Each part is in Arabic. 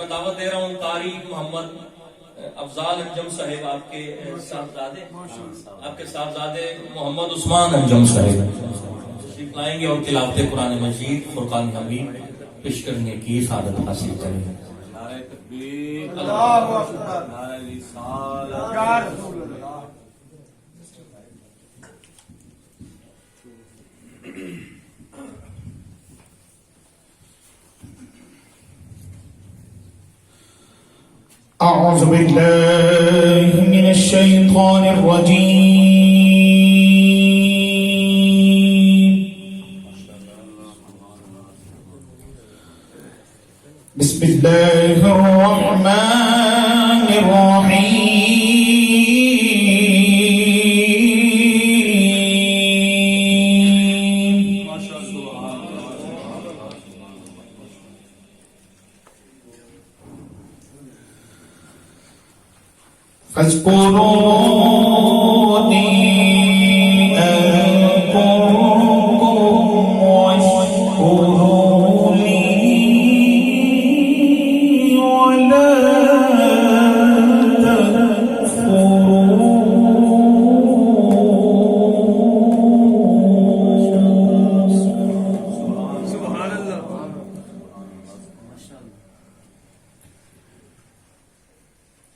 میں دعوت دے رہا ہوں قاری محمد افضال انجم صاحب، آپ کے صاحبزادے محمد عثمان انجم صاحب تشریف لائیں گے اور تلاوت قرآن مجید فرقان حمید پیش کرنے کی سعادت حاصل کریں گے۔ نعرہ تکبیر، اللہ اکبر، نعرہ رسالت، یا رسول اللہ۔ أعوذ بالله من الشيطان الرجيم. بسم الله الرحمن الرحيم. فاذكروني أذكركم واشكروا لي ولا تكفرون. سبحان الله.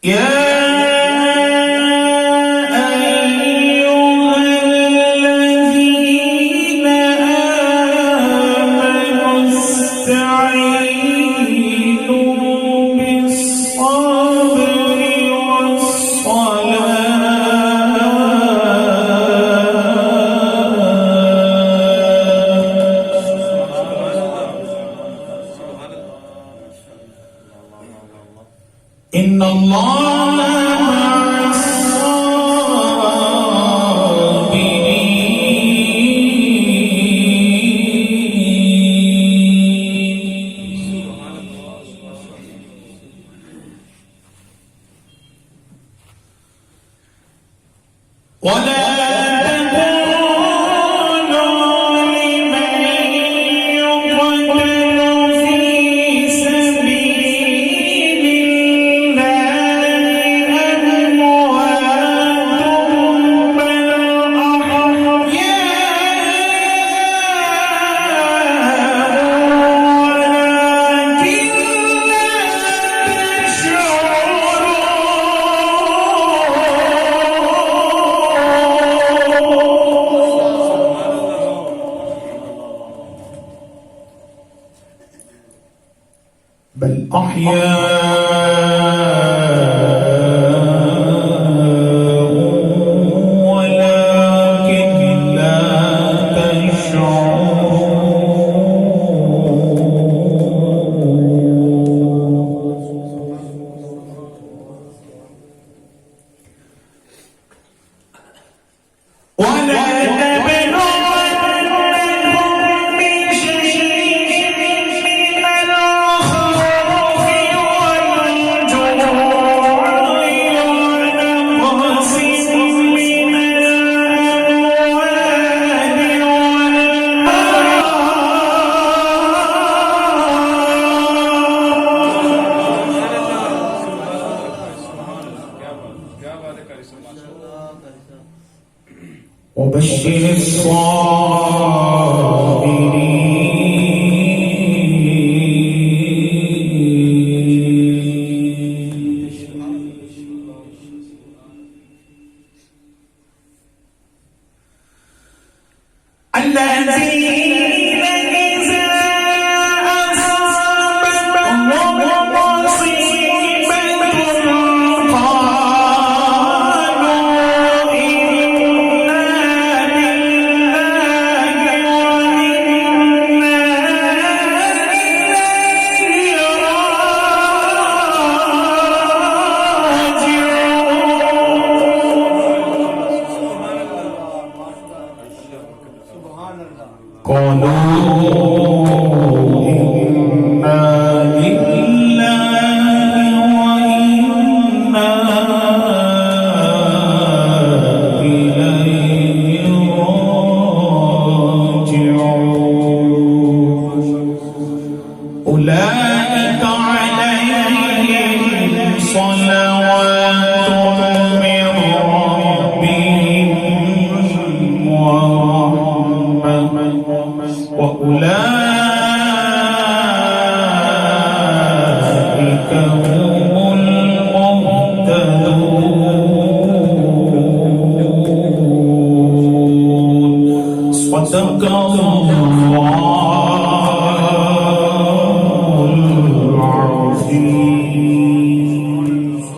يا إن الله مع الصابرين. ولا بل أحياء ولكن لا تشعرون. وبشر الصابرين الذين إذا أصابتهم مصيبة قالوا إنا لله وأولئك هم المهتدون. صدق الله العظيم.